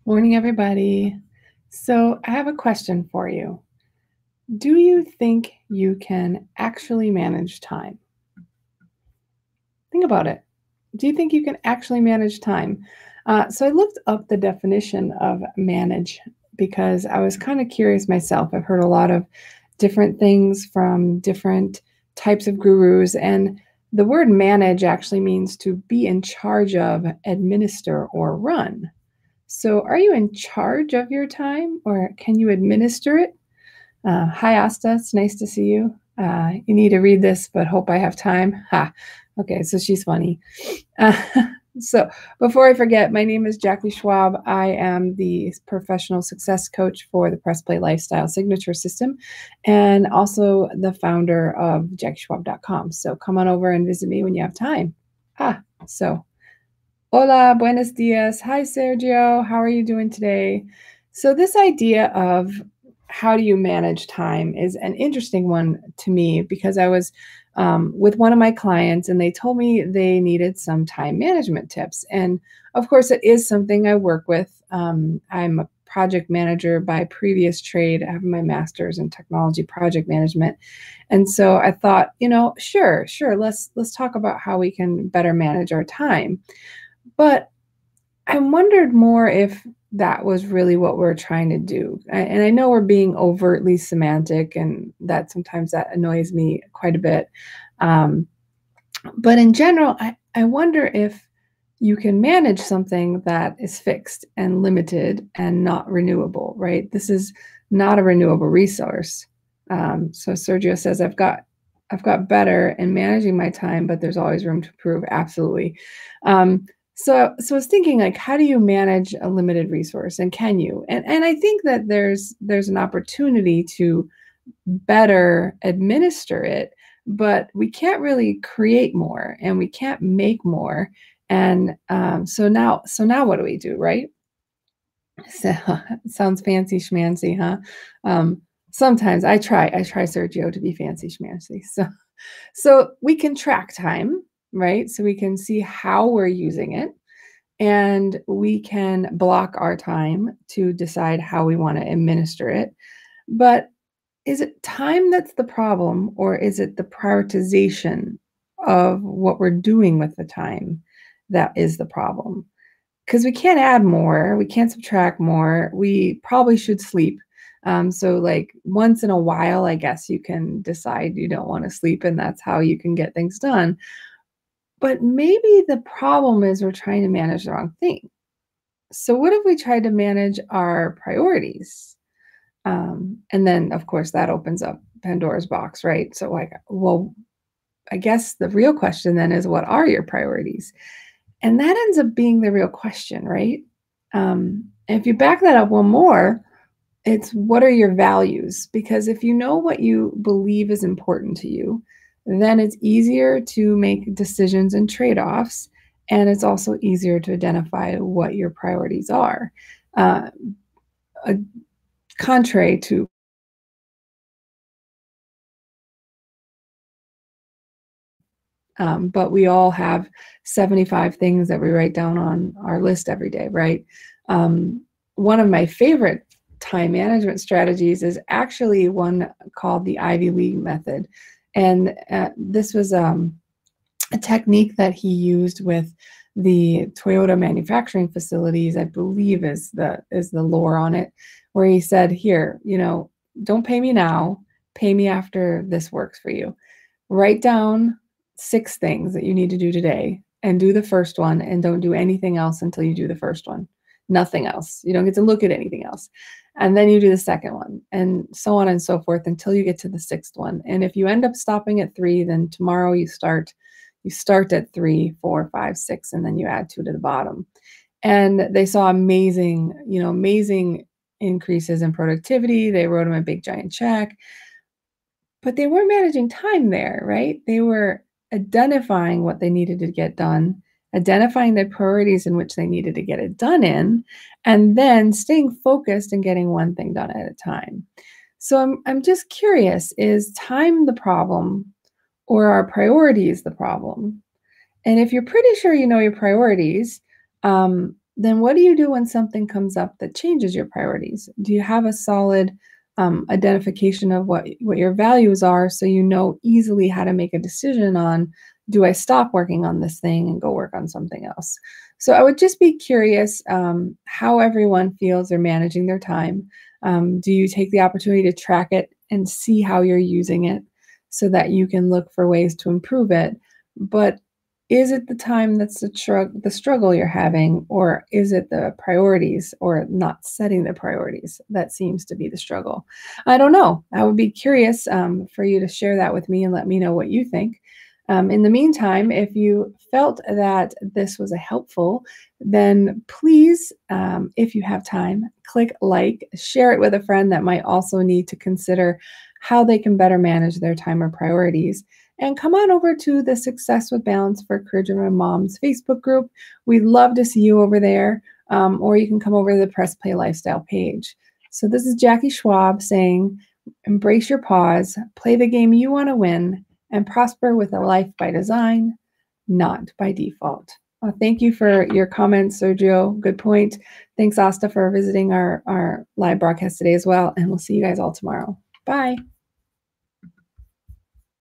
Morning, everybody. So, I have a question for you. Do you think you can actually manage time? Think about it. Do you think you can actually manage time? So, I looked up the definition of manage because I was kind of curious myself. I've heard a lot of different things from different types of gurus, and the word manage actually means to be in charge of, administer, or run. So, are you in charge of your time or can you administer it? Hi, Asta. It's nice to see you. You need to read this, but hope I have time. Ha. Okay, so she's funny. Uh, so, before I forget, my name is Jackie Schwab. I am the professional success coach for the Press Play Lifestyle Signature System and also the founder of JackieSchwab.com. So, come on over and visit me when you have time. So Hola, buenos dias. Hi, Sergio. How are you doing today? So, this idea of how do you manage time is an interesting one to me because I was with one of my clients and they told me they needed some time management tips. And of course, it is something I work with. I'm a project manager by previous trade. I have my master's in technology project management. And so I thought, sure, let's talk about how we can better manage our time. But I wondered more if that was really what we're trying to do. And I know we're being overtly semantic, and that sometimes that annoys me quite a bit. Um, but in general, I wonder if you can manage something that is fixed and limited and not renewable, right? This is not a renewable resource. So Sergio says, I've got better in managing my time, but there's always room to improve. Absolutely. So I was thinking, like, how do you manage a limited resource, and can you? And I think that there's an opportunity to better administer it, but we can't really create more, and we can't make more. And so now what do we do, right? So it sounds fancy schmancy, huh? Sometimes I try Sergio to be fancy schmancy. So we can track time, right? So we can see how we're using it, and we can block our time to decide how we want to administer it. But is it time that's the problem, or is it the prioritization of what we're doing with the time that is the problem? Because we can't add more, we can't subtract more. We probably should sleep. So, like, once in a while, I guess you can decide you don't want to sleep, and that's how you can get things done. But maybe the problem is we're trying to manage the wrong thing. So, what if we tried to manage our priorities? And then, of course, that opens up Pandora's box, right? So, like, well, I guess the real question then is, what are your priorities? And that ends up being the real question, right? And if you back that up one more, it's what are your values? Because if you know what you believe is important to you, then it's easier to make decisions and trade offs. And it's also easier to identify what your priorities are. Uh, Contrary to but we all have 75 things that we write down on our list every day, right? One of my favorite time management strategies is actually one called the Ivy League method. And this was a technique that he used with the Toyota manufacturing facilities, I believe is the lore on it, where he said, here, don't pay me now, pay me after this works for you. Write down 6 things that you need to do today and do the first one, and don't do anything else until you do the first one. Nothing else. You don't get to look at anything else. And then you do the second one, and so on and so forth until you get to the 6th one. And if you end up stopping at 3, then tomorrow you start at 3, 4, 5, 6, and then you add 2 to the bottom. And they saw amazing increases in productivity. They wrote them a big giant check. But they weren't managing time there, right? They were identifying what they needed to get done, identifying the priorities in which they needed to get it done in, and then staying focused and getting one thing done at a time. So I'm just curious, is time the problem, or are priorities the problem? And if you're pretty sure you know your priorities, then what do you do when something comes up that changes your priorities? Do you have a solid identification of what your values are so you know easily how to make a decision on, do I stop working on this thing and go work on something else? So I would just be curious how everyone feels they're managing their time. Do you take the opportunity to track it and see how you're using it so that you can look for ways to improve it? But is it the time that's the struggle you're having, or is it the priorities or not setting the priorities that seems to be the struggle? I don't know. I would be curious for you to share that with me and let me know what you think. In the meantime, if you felt that this was a helpful, then please, if you have time, click like, share it with a friend that might also need to consider how they can better manage their time or priorities. And come on over to the Success with Balance for Career-Driven Moms Facebook group. We'd love to see you over there, or you can come over to the Press Play Lifestyle page. So this is Jackie Schwab saying, embrace your pause, play the game you want to win, and prosper with a life by design, not by default. Thank you for your comments, Sergio. Good point. Thanks, Asta, for visiting our live broadcast today as well. And we'll see you guys all tomorrow. Bye.